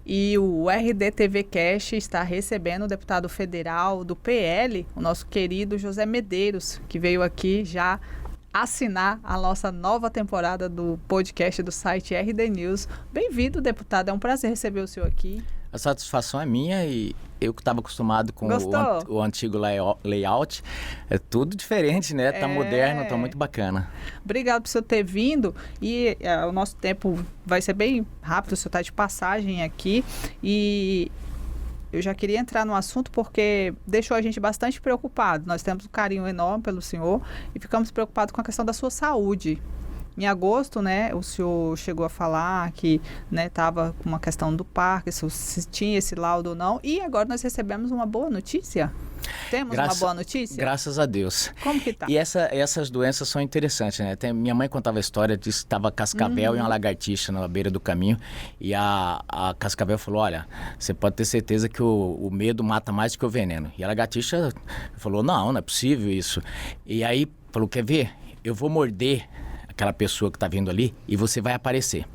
E o RDTV Cast está recebendo o deputado federal do PL, o nosso querido José Medeiros, que veio aqui já assinar a nossa nova temporada do podcast do site RD News. Bem-vindo, deputado. É um prazer receber o senhor aqui. A satisfação é minha e eu que estava acostumado com o antigo layout, é tudo diferente, né? Tá moderno, tá muito bacana. Obrigado por o senhor ter vindo e o nosso tempo vai ser bem rápido, o senhor está de passagem aqui e eu já queria entrar no assunto porque deixou a gente bastante preocupado. Nós temos um carinho enorme pelo senhor e ficamos preocupados com a questão da sua saúde. Em agosto, né, o senhor chegou a falar que estava com uma questão do Parkinson, se tinha esse laudo ou não, e agora nós recebemos uma boa notícia. Temos uma boa notícia? Graças a Deus. Como que tá? E essas doenças são interessantes, né? Minha mãe contava a história, disse que estava cascavel e uma lagartixa na beira do caminho, e a cascavel falou, olha, você pode ter certeza que o medo mata mais do que o veneno. E a lagartixa falou, não é possível isso. E aí falou, quer ver? Eu vou morder aquela pessoa que está vindo ali e você vai aparecer.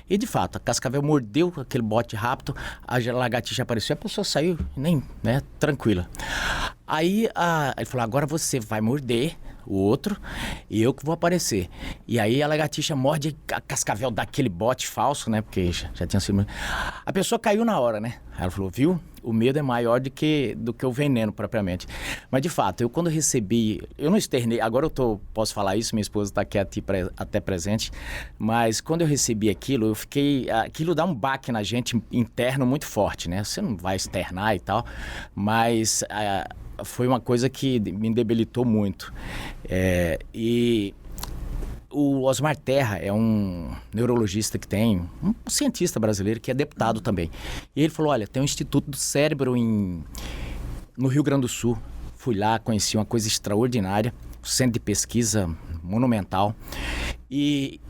E de fato, a cascavel mordeu aquele bote rápido, a lagartixa apareceu, a pessoa saiu tranquila. Aí ele falou, agora você vai morder o outro e eu que vou aparecer. E aí a lagartixa morde, a cascavel dá aquele bote falso, né? Porque já tinha sido... A pessoa caiu na hora, né? Aí ela falou, viu? O medo é maior do que o veneno propriamente. Mas de fato, eu quando recebi, eu não externei, agora posso falar isso, minha esposa está aqui até presente, mas quando eu recebi aquilo, aquilo dá um baque na gente interno muito forte, né? Você não vai externar e tal, mas foi uma coisa que me debilitou muito. E o Osmar Terra é um neurologista que tem, um cientista brasileiro que é deputado também. E ele falou, olha, tem um Instituto do Cérebro no Rio Grande do Sul. Fui lá, conheci uma coisa extraordinária, um centro de pesquisa monumental. E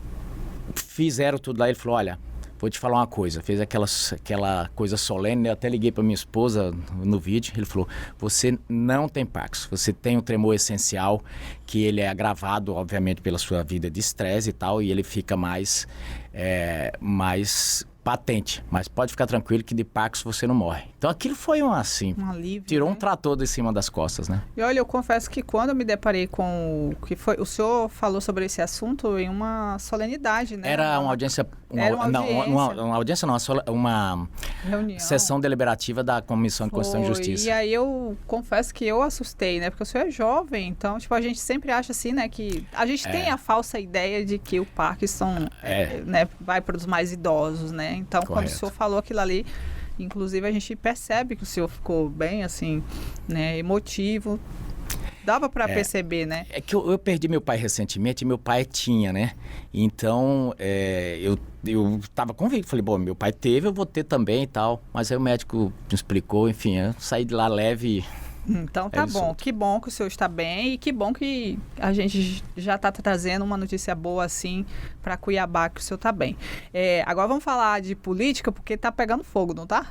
fizeram tudo lá. Ele falou, olha, vou te falar uma coisa, fez aquela coisa solene, eu até liguei para minha esposa no vídeo, ele falou, você não tem Parkinson, você tem um tremor essencial, que ele é agravado, obviamente, pela sua vida de estresse e tal, e ele fica mais patente, mas pode ficar tranquilo que de Parkinson você não morre. Então aquilo foi um alívio, tirou um trator de cima das costas, né? E olha, eu confesso que quando eu me deparei com o que foi, o senhor falou sobre esse assunto em uma solenidade, né? Era uma audiência, uma reunião, sessão deliberativa da Comissão de Constituição e Justiça. E aí eu confesso que eu assustei, né? Porque o senhor é jovem, então, tipo, a gente sempre acha assim, né, que a gente tem a falsa ideia de que o Parkinson vai para os mais idosos, né? Então, Correto. Quando o senhor falou aquilo ali, inclusive a gente percebe que o senhor ficou bem, assim, né, emotivo. Dava para perceber, né? É que eu perdi meu pai recentemente e meu pai tinha, né? Então, eu tava convicto. Falei, bom, meu pai teve, eu vou ter também e tal. Mas aí o médico me explicou, enfim, eu saí de lá leve. Então tá bom, que bom que o senhor está bem e que bom que a gente já está trazendo uma notícia boa assim para Cuiabá, que o senhor está bem. Agora vamos falar de política, porque tá pegando fogo, não tá?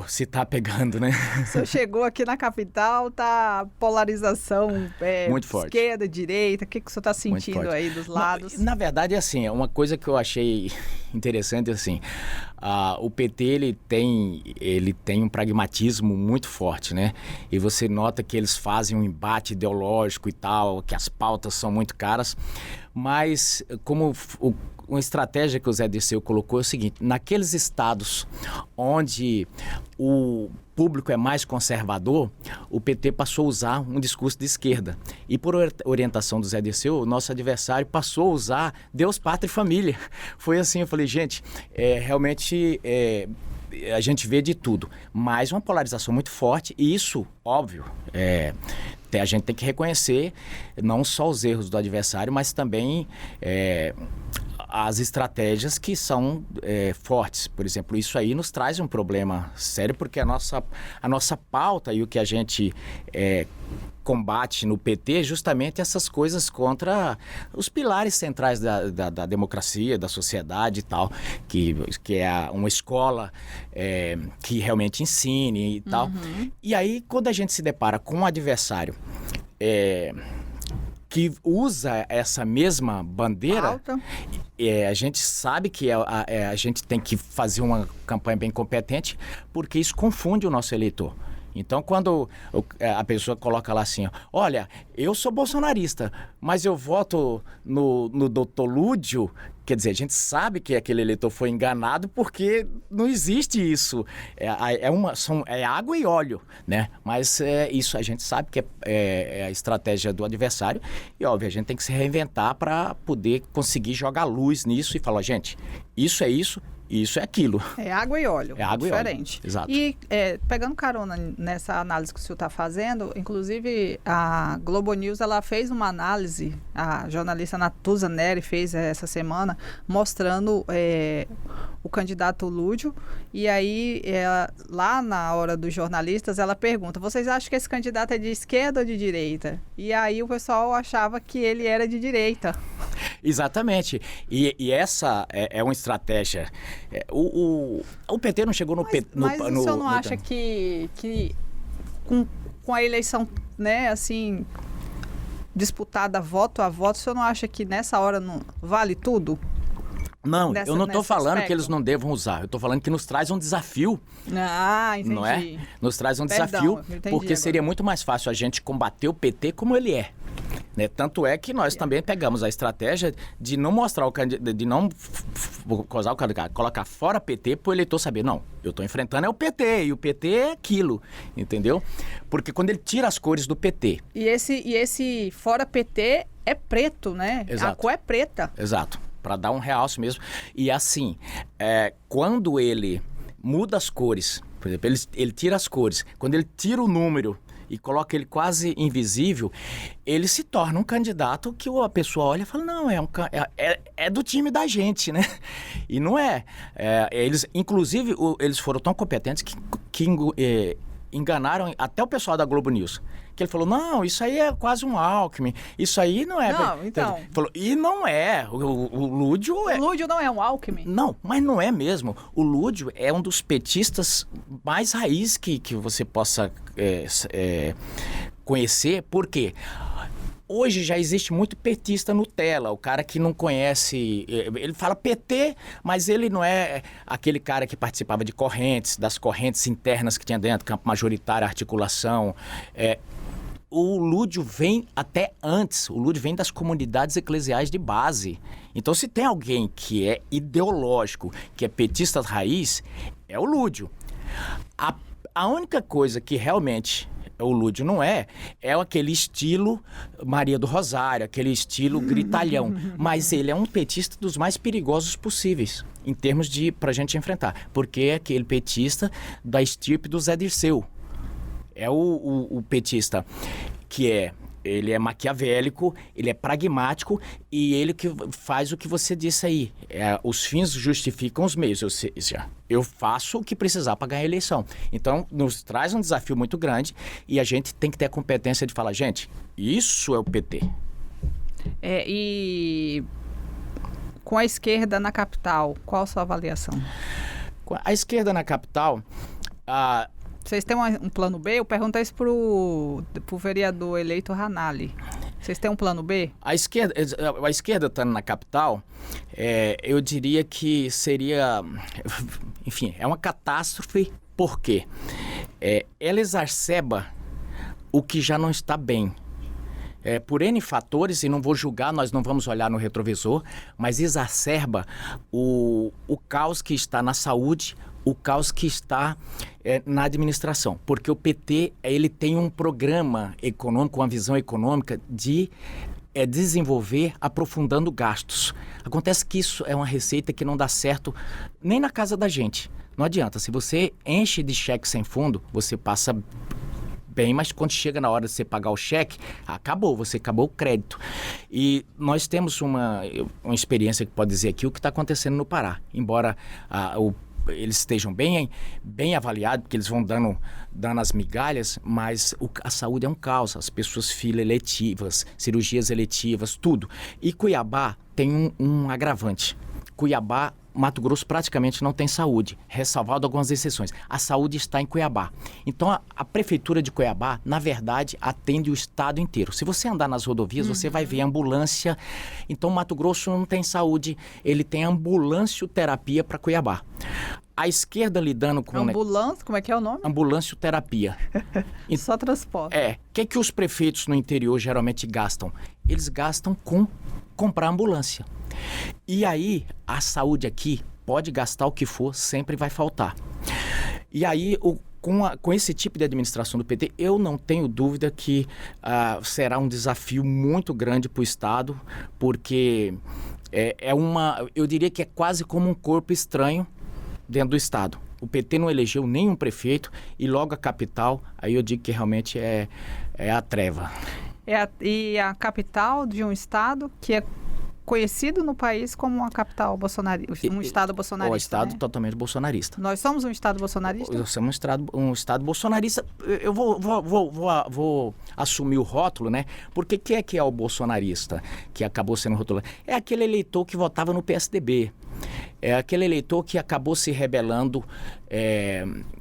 Se tá pegando, né? O senhor chegou aqui na capital, tá polarização muito forte. Esquerda, direita, o que o senhor está sentindo aí dos lados? Na verdade, assim, uma coisa que eu achei interessante, assim, o PT, ele tem um pragmatismo muito forte, né? E você nota que eles fazem um embate ideológico e tal, que as pautas são muito caras, mas como uma estratégia que o Zé Dirceu colocou é o seguinte, naqueles estados onde o público é mais conservador, o PT passou a usar um discurso de esquerda. E por orientação do Zé Dirceu, o nosso adversário passou a usar Deus, Pátria e Família. Foi assim, eu falei, gente, realmente a gente vê de tudo, mas uma polarização muito forte, e isso, óbvio, a gente tem que reconhecer não só os erros do adversário, mas também as estratégias que são fortes. Por exemplo, isso aí nos traz um problema sério, porque a nossa pauta e o que a gente combate no PT é justamente essas coisas contra os pilares centrais da democracia, da sociedade e tal, que é uma escola que realmente ensine e tal. Uhum. E aí, quando a gente se depara com um adversário que usa essa mesma bandeira, a gente sabe que a gente tem que fazer uma campanha bem competente, porque isso confunde o nosso eleitor. Então, quando a pessoa coloca lá assim, olha, eu sou bolsonarista, mas eu voto no doutor Lúdio, quer dizer, a gente sabe que aquele eleitor foi enganado porque não existe isso. É água e óleo, né? Mas isso a gente sabe que é a estratégia do adversário e, óbvio, a gente tem que se reinventar para poder conseguir jogar luz nisso e falar, gente, isso é isso. Isso é aquilo. É água e óleo. É água diferente. E óleo. Exato. E pegando carona nessa análise que o senhor está fazendo, inclusive a Globo News ela fez uma análise, a jornalista Natuza Neri fez essa semana, mostrando o candidato Lúdio. E aí, lá na hora dos jornalistas, ela pergunta, vocês acham que esse candidato é de esquerda ou de direita? E aí o pessoal achava que ele era de direita. Exatamente. E essa é uma estratégia. O PT não chegou no... Mas o senhor não acha que com a eleição, né, assim, disputada voto a voto, o senhor não acha que nessa hora não vale tudo? Não, eu não estou falando que eles não devam usar. Eu estou falando que nos traz um desafio. Ah, entendi. Não é? Nos traz um desafio, porque agora seria muito mais fácil a gente combater o PT como ele é. Né? Tanto é que nós também pegamos a estratégia de não mostrar o candidato, de não causar o candidato, colocar fora PT para o eleitor saber, não, eu estou enfrentando o PT, e o PT é aquilo, entendeu? Porque quando ele tira as cores do PT... E esse fora PT é preto, né? Exato. A cor é preta. Exato, para dar um realce mesmo. E assim, quando ele muda as cores, por exemplo, ele tira as cores, quando ele tira o número e coloca ele quase invisível, ele se torna um candidato que a pessoa olha e fala, não, é do time da gente, né? E não é. Inclusive, eles foram tão competentes que enganaram até o pessoal da Globo News. Que ele falou, não, isso aí é quase um Alckmin, isso aí não é... Não, então... Falou, e não é, o Lúdio... O Lúdio não é um Alckmin? Não, mas não é mesmo. O Lúdio é um dos petistas mais raiz que você possa conhecer, por quê? Hoje já existe muito petista Nutella, o cara que não conhece, ele fala PT, mas ele não é aquele cara que participava de correntes, das correntes internas que tinha dentro, campo majoritário, articulação. O Lúdio vem até antes, o Lúdio vem das comunidades eclesiais de base. Então, se tem alguém que é ideológico, que é petista raiz, é o Lúdio. A única coisa que realmente o Lúdio não é aquele estilo Maria do Rosário, aquele estilo gritalhão. Mas ele é um petista dos mais perigosos possíveis, em termos de pra gente enfrentar. Porque é aquele petista da estirpe do Zé Dirceu. É o petista que ele é maquiavélico, ele é pragmático e ele que faz o que você disse aí. Os fins justificam os meios. Eu faço o que precisar para ganhar a eleição. Então, nos traz um desafio muito grande e a gente tem que ter a competência de falar, gente, isso é o PT. E com a esquerda na capital, qual a sua avaliação? A esquerda na capital... Vocês têm um plano B? Eu perguntei isso pro vereador eleito Ranalli. Vocês têm um plano B? A esquerda estando na capital, eu diria que seria... Enfim, é uma catástrofe, por quê? Ela exacerba o que já não está bem. Por N fatores, e não vou julgar, nós não vamos olhar no retrovisor, mas exacerba o caos que está na saúde, o caos que está na administração. Porque o PT ele tem um programa econômico, uma visão econômica de desenvolver aprofundando gastos. Acontece que isso é uma receita que não dá certo nem na casa da gente. Não adianta, se você enche de cheque sem fundo, você passa bem, mas quando chega na hora de você pagar o cheque, você acabou o crédito. E nós temos uma experiência que pode dizer aqui o que está acontecendo no Pará. Embora eles estejam bem avaliados, porque eles vão dando as migalhas, mas a saúde é um caos. As pessoas fila eletivas, cirurgias eletivas, tudo. E Cuiabá tem um agravante. Cuiabá Mato Grosso praticamente não tem saúde, ressalvado algumas exceções. A saúde está em Cuiabá. Então, a prefeitura de Cuiabá, na verdade, atende o estado inteiro. Se você andar nas rodovias, você vai ver ambulância. Então, Mato Grosso não tem saúde, ele tem ambulancioterapia para Cuiabá. A esquerda lidando com... Ambulância, como é que é o nome? Ambulancioterapia. Só transporte. O que os prefeitos no interior geralmente gastam? Eles gastam com comprar ambulância. E aí, a saúde aqui, pode gastar o que for, sempre vai faltar. E aí, com esse tipo de administração do PT, eu não tenho dúvida que será um desafio muito grande para o Estado, porque eu diria que é quase como um corpo estranho dentro do Estado. O PT não elegeu nenhum prefeito e logo a capital, aí eu digo que realmente é a treva. E a capital de um Estado que é conhecido no país como uma capital bolsonarista, um estado bolsonarista. O estado, né? Totalmente bolsonarista. Nós somos um estado bolsonarista? Nós somos um estado bolsonarista. Eu vou assumir o rótulo, né? Porque quem é que é o bolsonarista que acabou sendo rotulado? É aquele eleitor que votava no PSDB. É aquele eleitor que acabou se rebelando,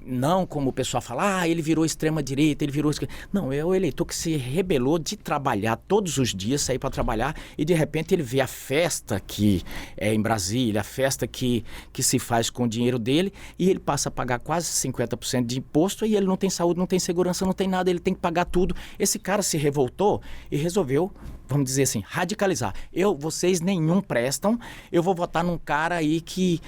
não como o pessoal fala, ele virou extrema-direita, ele virou... Não, é o eleitor que se rebelou de trabalhar todos os dias, sair para trabalhar, e de repente ele vê a festa que é em Brasília, a festa que se faz com o dinheiro dele, e ele passa a pagar quase 50% de imposto, e ele não tem saúde, não tem segurança, não tem nada, ele tem que pagar tudo. Esse cara se revoltou e resolveu, vamos dizer assim, radicalizar. Vocês nenhum prestam, eu vou votar num cara aí que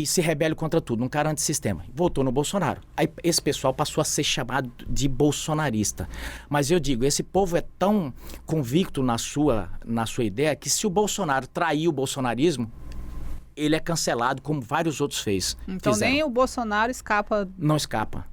se rebele contra tudo, num cara antissistema. Votou no Bolsonaro. Aí esse pessoal passou a ser chamado de bolsonarista. Mas eu digo, esse povo é tão convicto na sua ideia que se o Bolsonaro trair o bolsonarismo, ele é cancelado, como vários outros Então fizeram. Nem o Bolsonaro escapa... Não escapa.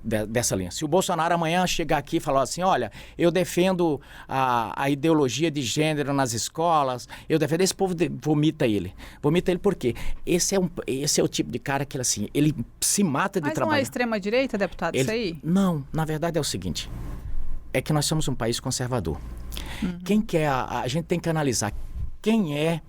Dessa linha. Se o Bolsonaro amanhã chegar aqui e falar assim, olha, eu defendo a ideologia de gênero nas escolas, eu defendo, esse povo vomita ele. Vomita ele por quê? Esse é o tipo de cara que assim, ele se mata de trabalhar. Mas não é extrema-direita, deputado, isso aí? Não, na verdade é o seguinte, é que nós somos um país conservador. Quem quer, a gente tem que analisar quem é...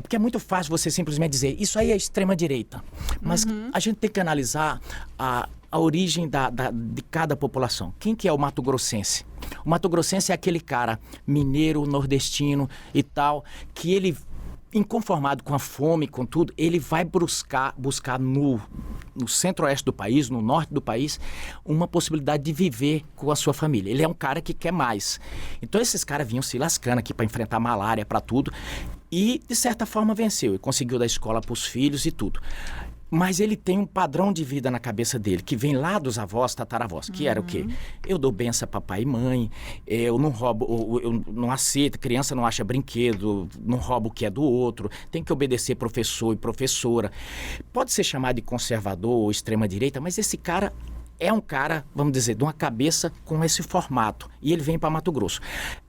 porque é muito fácil você simplesmente dizer, isso aí é extrema-direita. Mas a gente tem que analisar a origem de cada população. Quem que é o mato-grossense? O mato-grossense é aquele cara mineiro, nordestino e tal, que ele, inconformado com a fome, com tudo, ele vai buscar no centro-oeste do país, no norte do país, uma possibilidade de viver com a sua família. Ele é um cara que quer mais. Então esses caras vinham se lascando aqui para enfrentar malária, para tudo, e de certa forma venceu e conseguiu dar escola para os filhos e tudo. Mas ele tem um padrão de vida na cabeça dele, que vem lá dos avós, tataravós, que era o quê? Eu dou benção a papai e mãe, eu não roubo, eu não aceito, criança não acha brinquedo, não roubo o que é do outro, tem que obedecer professor e professora. Pode ser chamado de conservador ou extrema-direita, mas esse cara é um cara, vamos dizer, de uma cabeça com esse formato. E ele vem para Mato Grosso.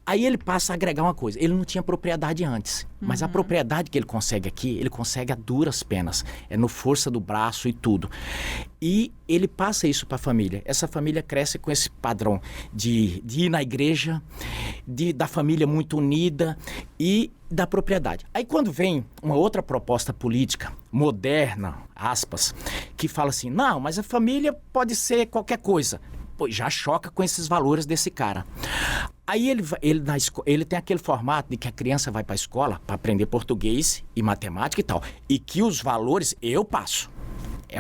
Aí ele passa a agregar uma coisa. Ele não tinha propriedade antes. Mas a propriedade que ele consegue aqui, ele consegue a duras penas. É no força do braço e tudo. E ele passa isso para a família. Essa família cresce com esse padrão de ir na igreja, da família muito unida e da propriedade. Aí quando vem uma outra proposta política, moderna, aspas, que fala assim, não, mas a família pode ser qualquer coisa. Pô, já choca com esses valores desse cara. Aí ele tem aquele formato de que a criança vai para a escola para aprender português e matemática e tal. E que os valores eu passo.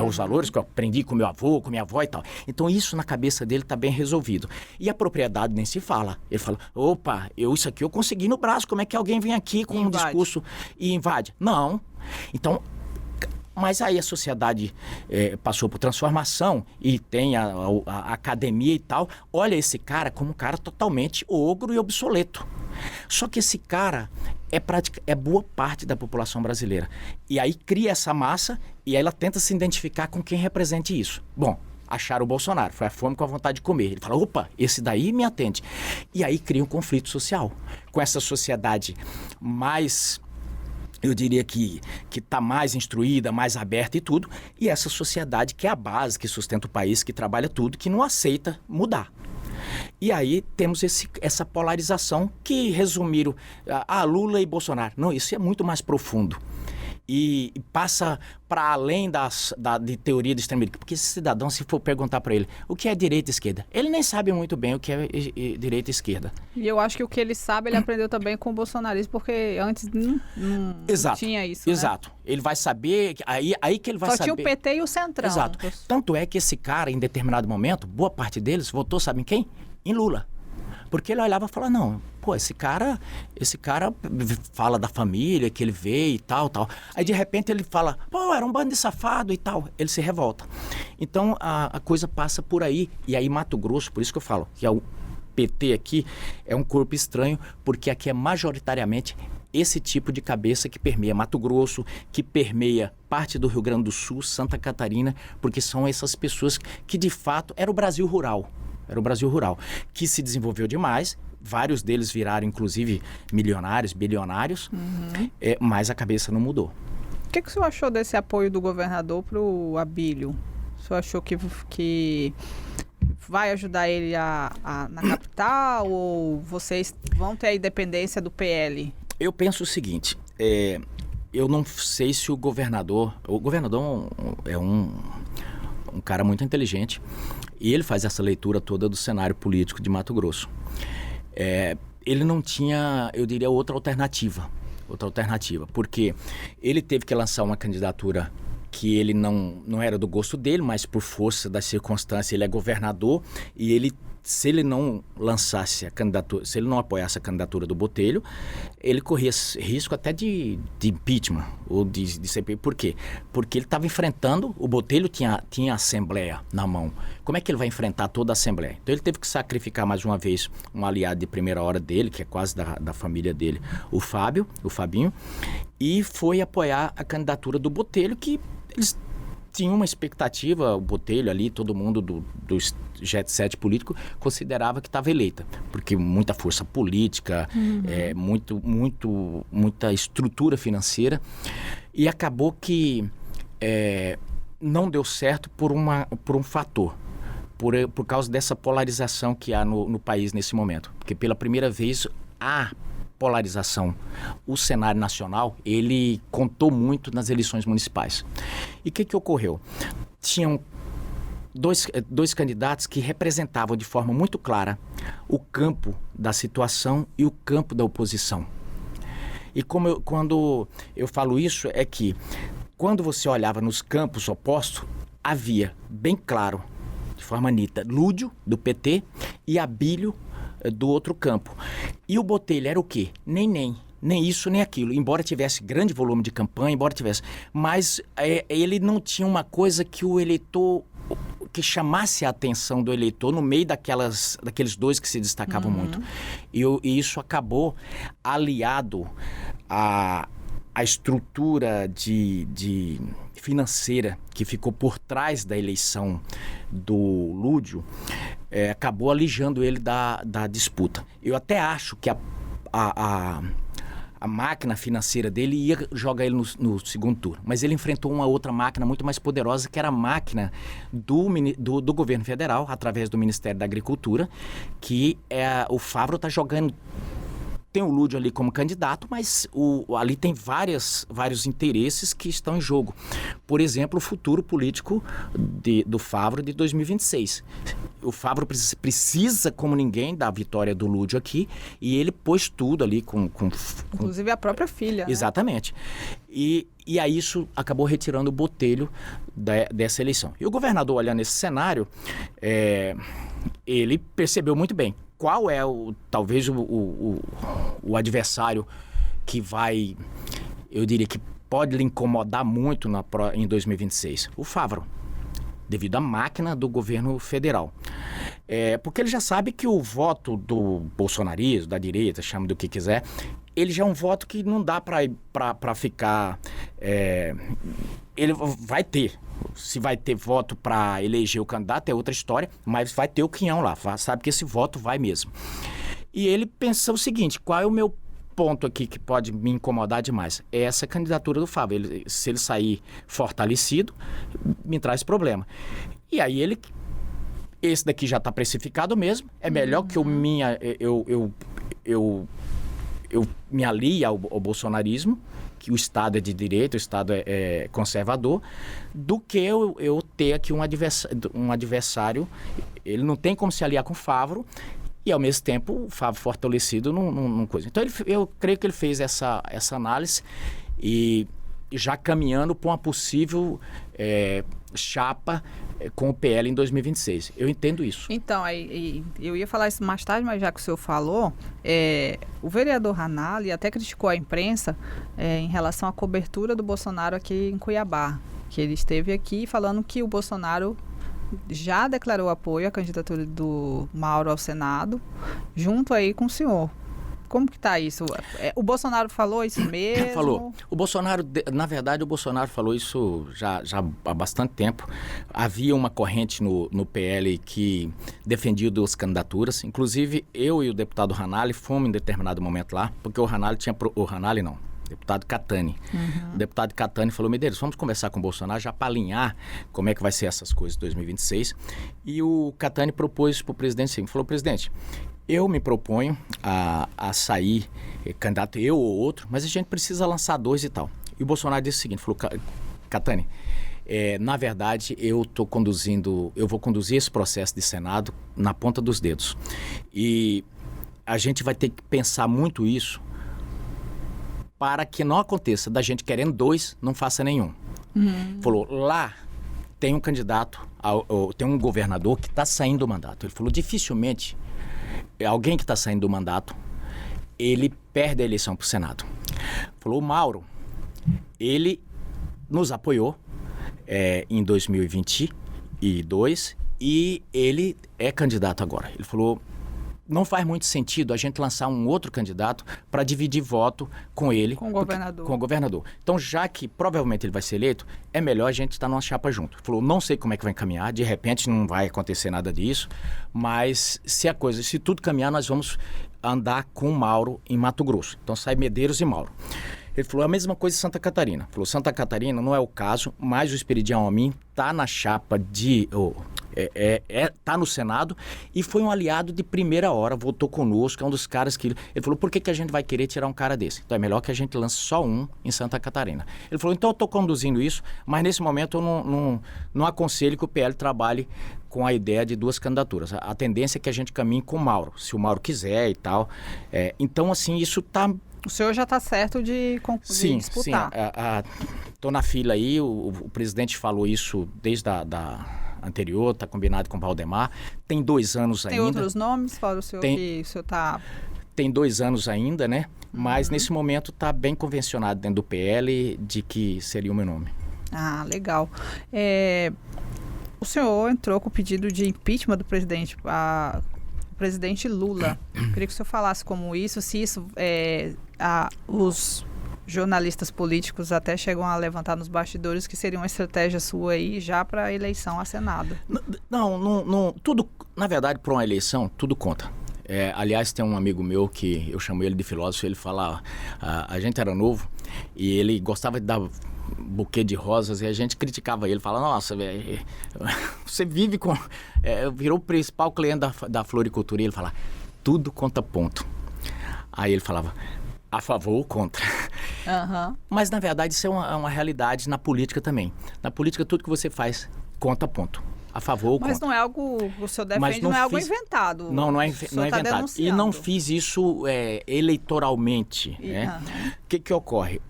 Os valores que eu aprendi com meu avô, com minha avó e tal. Então isso na cabeça dele está bem resolvido. E a propriedade nem se fala. Ele fala, opa, isso aqui eu consegui no braço. Como é que alguém vem aqui com um discurso e invade? Não. Então... Mas aí a sociedade passou por transformação e tem a academia e tal. Olha esse cara como um cara totalmente ogro e obsoleto. Só que esse cara é boa parte da população brasileira. E aí cria essa massa e ela tenta se identificar com quem represente isso. Bom, acharam o Bolsonaro, foi a fome com a vontade de comer. Ele fala, opa, esse daí me atende. E aí cria um conflito social. Com essa sociedade mais... eu diria que está mais instruída, mais aberta e tudo, e essa sociedade que é a base, que sustenta o país, que trabalha tudo, que não aceita mudar. E aí temos essa polarização que resumiram Lula e Bolsonaro. Não, isso é muito mais profundo. e passa para além de teoria de extrema-direita. Porque esse cidadão, se for perguntar para ele o que é direita e esquerda, ele nem sabe muito bem o que é direita e esquerda. E eu acho que o que ele sabe, ele aprendeu também com o bolsonarismo, porque antes não tinha isso, Exato. Né? Ele vai saber, aí que ele vai saber... Só tinha o PT e o Centrão. Exato. Tanto é que esse cara, em determinado momento, boa parte deles votou, sabe em quem? Em Lula. Porque ele olhava e falava, não, pô, esse cara fala da família que ele veio e tal. Aí de repente ele fala, pô, era um bando de safado e tal. Ele se revolta. Então a coisa passa por aí. E aí Mato Grosso, por isso que eu falo, que é o PT aqui é um corpo estranho, porque aqui é majoritariamente esse tipo de cabeça que permeia Mato Grosso, que permeia parte do Rio Grande do Sul, Santa Catarina, porque são essas pessoas que de fato era o Brasil rural. Era o Brasil rural, que se desenvolveu demais. Vários deles viraram, inclusive, milionários, bilionários, mas a cabeça não mudou. O que o senhor achou desse apoio do governador para o Abílio? O senhor achou que vai ajudar ele na capital ou vocês vão ter a independência do PL? Eu penso o seguinte, eu não sei se o governador é um cara muito inteligente, e ele faz essa leitura toda do cenário político de Mato Grosso. Ele não tinha, eu diria, outra alternativa, porque ele teve que lançar uma candidatura que ele não era do gosto dele, mas por força da circunstância ele é governador, e ele, se ele não lançasse a candidatura, se ele não apoiasse a candidatura do Botelho, ele corria risco até de impeachment ou de CPI. Por quê? Porque ele estava enfrentando, o Botelho tinha a Assembleia na mão. Como é que ele vai enfrentar toda a Assembleia? Então ele teve que sacrificar mais uma vez um aliado de primeira hora dele, que é quase da família dele, o Fabinho, e foi apoiar a candidatura do Botelho, que eles tinham uma expectativa, o Botelho ali, todo mundo do jet set político considerava que estava eleita, porque muita força política, muita estrutura financeira, e acabou que não deu certo por um fator, por causa dessa polarização que há no país nesse momento, porque pela primeira vez a polarização, o cenário nacional, ele contou muito nas eleições municipais. E o que ocorreu? Tinham dois candidatos que representavam de forma muito clara o campo da situação e o campo da oposição. E quando eu falo isso, é que quando você olhava nos campos opostos, havia bem claro, de forma nítida, Lúdio, do PT, e Abílio, do outro campo. E o Botelho era o quê? Nem isso, nem aquilo. Embora tivesse grande volume de campanha, mas ele não tinha uma coisa que o eleitor, que chamasse a atenção do eleitor no meio daqueles dois que se destacavam muito. E isso acabou aliado à estrutura de financeira que ficou por trás da eleição do Lúdio, acabou alijando ele da disputa. Eu até acho que a máquina financeira dele ia jogar ele no segundo turno, mas ele enfrentou uma outra máquina muito mais poderosa, que era a máquina do governo federal, através do Ministério da Agricultura, que o Favro está jogando. Tem o Lúdio ali como candidato, mas ali tem vários interesses que estão em jogo. Por exemplo, o futuro político do Favro de 2026. O Favro precisa, como ninguém, da vitória do Lúdio aqui, e ele pôs tudo ali inclusive a própria filha. Exatamente. Né? E aí isso acabou retirando o Botelho dessa eleição. E o governador, olhando esse cenário, ele percebeu muito bem qual é talvez o adversário que vai, eu diria que pode lhe incomodar muito em 2026. O Favro, devido à máquina do governo federal. Porque ele já sabe que o voto do bolsonarismo, da direita, chama do que quiser, ele já é um voto que não dá para ficar... ele vai ter. Se vai ter voto para eleger o candidato é outra história, mas vai ter o quinhão lá, sabe que esse voto vai mesmo. E ele pensou o seguinte, qual é o meu ponto aqui que pode me incomodar demais? É essa candidatura do Fábio. Se ele sair fortalecido, me traz problema. E aí esse daqui já está precificado mesmo, é melhor que eu me alie ao bolsonarismo, que o Estado é de direita, o Estado é conservador, do que eu ter aqui um adversário. Ele não tem como se aliar com o Favro, e ao mesmo tempo o Favro fortalecido num coisa. Então eu creio que ele fez essa análise e já caminhando para uma possível chapa com o PL em 2026. Eu entendo isso. Então, eu ia falar isso mais tarde, mas já que o senhor falou, o vereador Ranalli até criticou a imprensa em relação à cobertura do Bolsonaro aqui em Cuiabá, que ele esteve aqui falando que o Bolsonaro já declarou apoio à candidatura do Mauro ao Senado, junto aí com o senhor. Como que está isso? O Bolsonaro falou isso mesmo? Falou. O Bolsonaro, na verdade, o Bolsonaro falou isso já há bastante tempo. Havia uma corrente no PL que defendia duas candidaturas. Inclusive, eu e o deputado Ranalli fomos em determinado momento lá, porque o Ranalli não. Deputado Catani. Uhum. O deputado Catani falou: Medeiros, vamos conversar com o Bolsonaro já para alinhar como é que vai ser essas coisas em 2026. E o Catani propôs para o presidente assim, falou: presidente, eu me proponho a sair candidato, eu ou outro, mas a gente precisa lançar dois e tal. E o Bolsonaro disse o seguinte, falou: Catani, na verdade eu vou conduzir esse processo de Senado na ponta dos dedos. E a gente vai ter que pensar muito isso para que não aconteça da gente querendo dois, não faça nenhum. Uhum. Falou, lá tem um candidato, tem um governador que está saindo do mandato. Ele falou, dificilmente alguém que está saindo do mandato, ele perde a eleição para o Senado. Falou, o Mauro, ele nos apoiou em 2022 e ele é candidato agora. Ele falou, não faz muito sentido a gente lançar um outro candidato para dividir voto com ele. Com o governador. Com o governador. Então, já que provavelmente ele vai ser eleito, é melhor a gente estar numa chapa junto. Falou, não sei como é que vai caminhar, de repente não vai acontecer nada disso, mas se tudo caminhar, nós vamos andar com o Mauro em Mato Grosso. Então, sai Medeiros e Mauro. Ele falou a mesma coisa em Santa Catarina. Falou, Santa Catarina não é o caso, mas o Esperidião Amin está na chapa tá no Senado e foi um aliado de primeira hora, votou conosco, é um dos caras que... Ele falou, por que a gente vai querer tirar um cara desse? Então é melhor que a gente lance só um em Santa Catarina. Ele falou, então eu estou conduzindo isso, mas nesse momento eu não aconselho que o PL trabalhe com a ideia de duas candidaturas. A tendência é que a gente caminhe com o Mauro, se o Mauro quiser e tal. Então, assim, isso está... O senhor já está certo de disputar. Sim, estou na fila aí, o presidente falou isso desde a anterior, está combinado com o Valdemar. Tem 2 anos ainda. Tem outros nomes, fora o senhor que o senhor está... Tem 2 anos ainda, né? Mas nesse momento está bem convencionado dentro do PL de que seria o meu nome. Ah, legal. O senhor entrou com o pedido de impeachment do presidente, o presidente Lula. Queria que o senhor falasse como isso, se isso os jornalistas políticos até chegam a levantar nos bastidores que seria uma estratégia sua aí já para a eleição a Senado. Não, tudo, na verdade, para uma eleição, tudo conta. Aliás, tem um amigo meu que eu chamo ele de filósofo, ele fala, a gente era novo e ele gostava de dar buquê de rosas e a gente criticava ele, falava, nossa, véio, você vive com... virou o principal cliente da floricultura e ele fala, tudo conta ponto. Aí ele falava, a favor ou contra. Uhum. Mas, na verdade, isso é uma realidade na política também. Na política, tudo que você faz conta ponto. A favor ou contra. Mas não é algo, o senhor defende, não é algo inventado. Não é inventado. E não fiz isso eleitoralmente. Né? O que ocorre?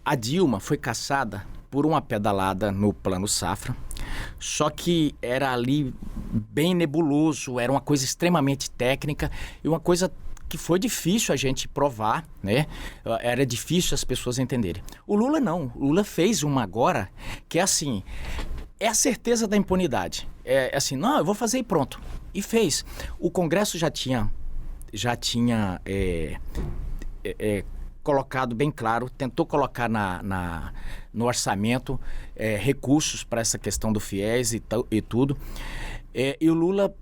A Dilma foi caçada por uma pedalada no Plano Safra, só que era ali bem nebuloso, era uma coisa extremamente técnica e uma coisa que foi difícil a gente provar, né? Era difícil as pessoas entenderem. O Lula não. O Lula fez uma agora que é assim, é a certeza da impunidade. É assim, não, eu vou fazer e pronto. E fez. O Congresso já tinha colocado bem claro, tentou colocar no orçamento recursos para essa questão do FIES e tudo. E o Lula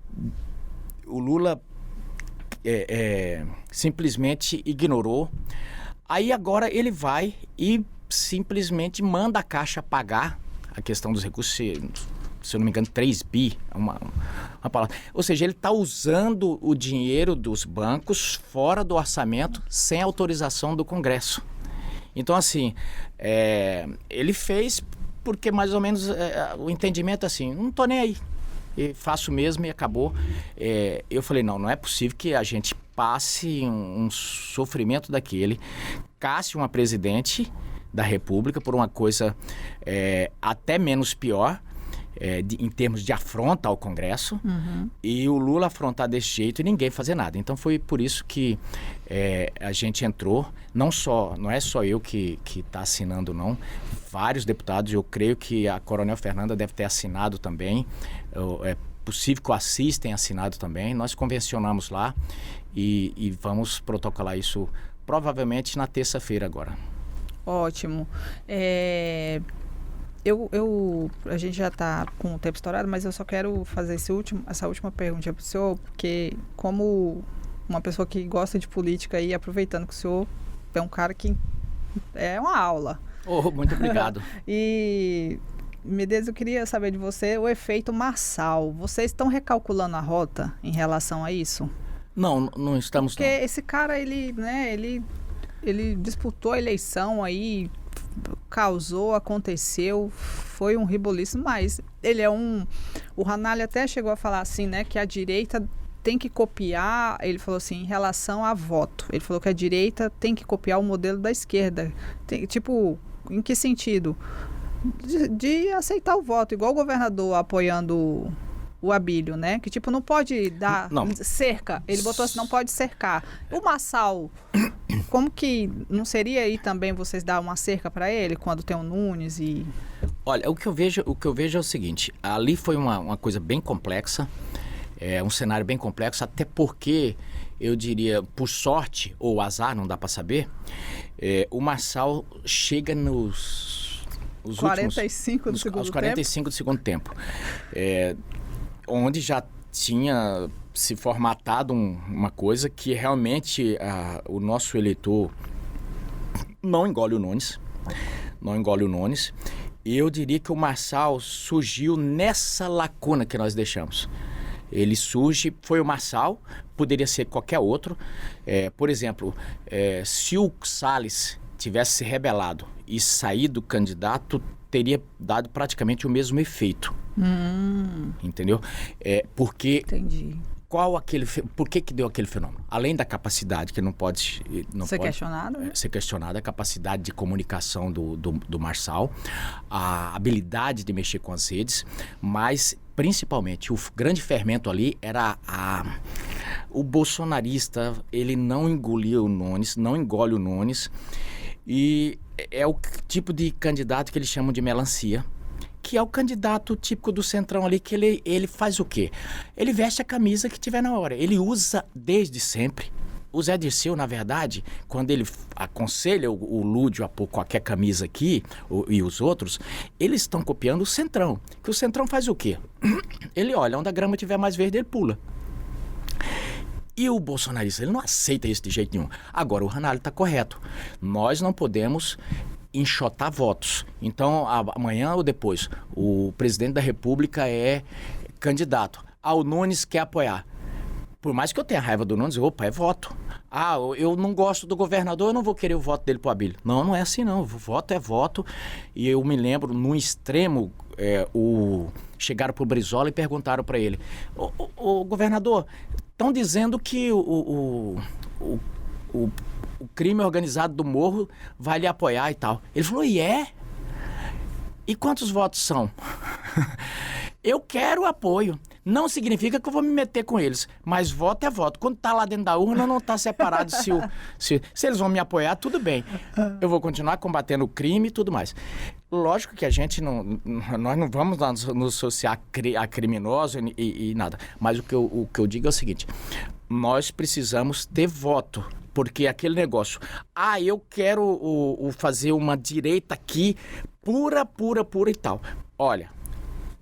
simplesmente ignorou. Aí agora ele vai e simplesmente manda a Caixa pagar a questão dos recursos, se eu não me engano, 3 bi, uma palavra. Ou seja, ele está usando o dinheiro dos bancos fora do orçamento sem autorização do Congresso. Então, assim, ele fez porque mais ou menos o entendimento assim, não tô nem aí. E faço mesmo e acabou. Eu falei, não é possível que a gente passe um sofrimento daquele, casse uma presidente da República por uma coisa até menos pior, em termos de afronta ao Congresso, e o Lula afrontar desse jeito e ninguém fazer nada. Então foi por isso que a gente entrou, não é só eu que está assinando, não. Vários deputados, eu creio que a Coronel Fernanda deve ter assinado também, é possível que o Assis tenha assinado também. Nós convencionamos lá e vamos protocolar isso provavelmente na terça-feira agora. Ótimo. A gente já está com o tempo estourado, mas eu só quero fazer essa última pergunta para o senhor, porque como uma pessoa que gosta de política e aproveitando que o senhor é um cara que é uma aula. Muito obrigado. E, Medeiros, eu queria saber de você o efeito Marçal. Vocês estão recalculando a rota em relação a isso? Não estamos. Porque esse cara, ele disputou a eleição aí, aconteceu, foi um reboliço, mas ele é o Ranalho até chegou a falar assim, né, que a direita tem que copiar, ele falou assim, em relação a voto, ele falou que a direita tem que copiar o modelo da esquerda, em que sentido? De aceitar o voto, igual o governador apoiando o Abílio, né? Que não pode dar cerca. Ele botou assim, não pode cercar. O Marçal, como que não seria aí também vocês dar uma cerca para ele quando tem o Nunes e... Olha, o que eu vejo é o seguinte, ali foi uma coisa bem complexa, um cenário bem complexo, até porque, eu diria, por sorte ou azar, não dá para saber, o Marçal chega nos 45 do segundo tempo. Aos 45 do segundo tempo. Onde já tinha se formatado uma coisa que realmente o nosso eleitor não engole o Nunes. E eu diria que o Marçal surgiu nessa lacuna que nós deixamos. Ele surge, foi o Marçal, poderia ser qualquer outro. Por exemplo, se o Salles tivesse se rebelado e saído candidato, teria dado praticamente o mesmo efeito. Entendeu? Porque... Entendi. Por que deu aquele fenômeno? Além da capacidade, que não pode ser questionada, a capacidade de comunicação do Marçal, a habilidade de mexer com as redes, mas principalmente o grande fermento ali era o bolsonarista. Ele não engolia o Nunes, não engole o Nunes, e é o tipo de candidato que eles chamam de melancia, que é o candidato típico do Centrão ali, que ele faz o quê? Ele veste a camisa que tiver na hora. Ele usa desde sempre. O Zé Dirceu, na verdade, quando ele aconselha o Lúdio a pôr qualquer camisa aqui, e os outros, eles estão copiando o Centrão. Que o Centrão faz o quê? Ele olha, onde a grama tiver mais verde, ele pula. E o bolsonarista, ele não aceita isso de jeito nenhum. Agora, o Ranalho está correto. Nós não podemos enxotar votos. Então, amanhã ou depois, o presidente da República é candidato. O Nunes quer apoiar. Por mais que eu tenha raiva do Nunes, é voto. Eu não gosto do governador, eu não vou querer o voto dele pro Abílio. Não é assim não. Voto é voto. E eu me lembro, no extremo, chegaram pro Brizola e perguntaram para ele: o governador, estão dizendo que o crime organizado do Morro vai lhe apoiar e tal. Ele falou, E quantos votos são? Eu quero apoio. Não significa que eu vou me meter com eles, mas voto é voto. Quando tá lá dentro da urna, não tá separado se eles vão me apoiar, tudo bem. Eu vou continuar combatendo o crime e tudo mais. Lógico que nós não vamos nos associar a criminosos e nada. Mas o que eu digo é o seguinte, nós precisamos ter voto. Porque aquele negócio, eu quero fazer uma direita aqui, pura e tal. Olha,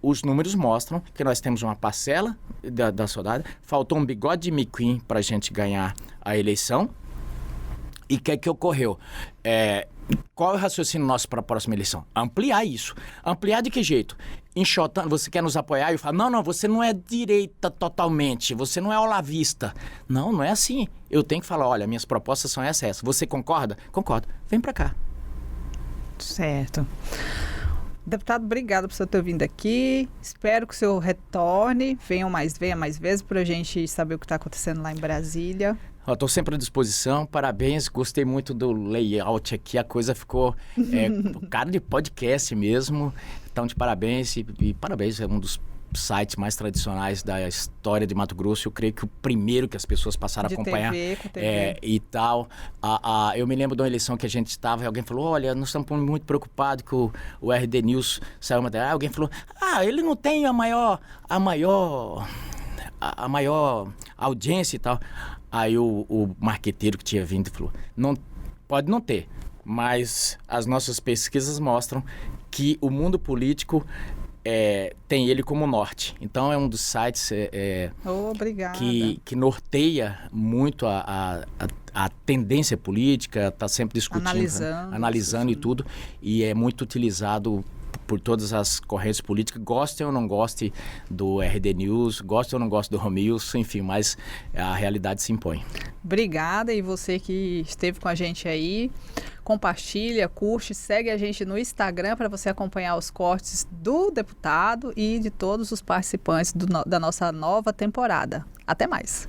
os números mostram que nós temos uma parcela da soldada, faltou um bigode de miquim para a gente ganhar a eleição. E o que ocorreu? Qual é o raciocínio nosso para a próxima eleição? Ampliar isso. Ampliar de que jeito? Enxotando, você quer nos apoiar? E eu falo, não, você não é direita totalmente, você não é olavista. Não é assim. Eu tenho que falar, olha, minhas propostas são essas. Você concorda? Concordo. Vem para cá. Certo. Deputado, obrigado por você ter vindo aqui. Espero que o senhor retorne, venha mais vezes para a gente saber o que está acontecendo lá em Brasília. Estou sempre à disposição, parabéns, gostei muito do layout aqui, a coisa ficou cara de podcast mesmo, então de parabéns e parabéns, é um dos sites mais tradicionais da história de Mato Grosso, eu creio que o primeiro que as pessoas passaram a acompanhar TV. E tal. Eu me lembro de uma eleição que a gente estava e alguém falou, olha, nós estamos muito preocupados que o RD News saiu uma... Alguém falou, ele não tem a maior audiência e tal. Aí o marqueteiro que tinha vindo falou, pode não ter, mas as nossas pesquisas mostram que o mundo político tem ele como norte. Então é um dos sites que norteia muito a tendência política, está sempre discutindo, analisando e tudo, e é muito utilizado por todas as correntes políticas, gostem ou não gostem do RD News, gostem ou não gostem do Romilson, enfim, mas a realidade se impõe. Obrigada, e você que esteve com a gente aí, compartilha, curte, segue a gente no Instagram para você acompanhar os cortes do deputado e de todos os participantes da nossa nova temporada. Até mais!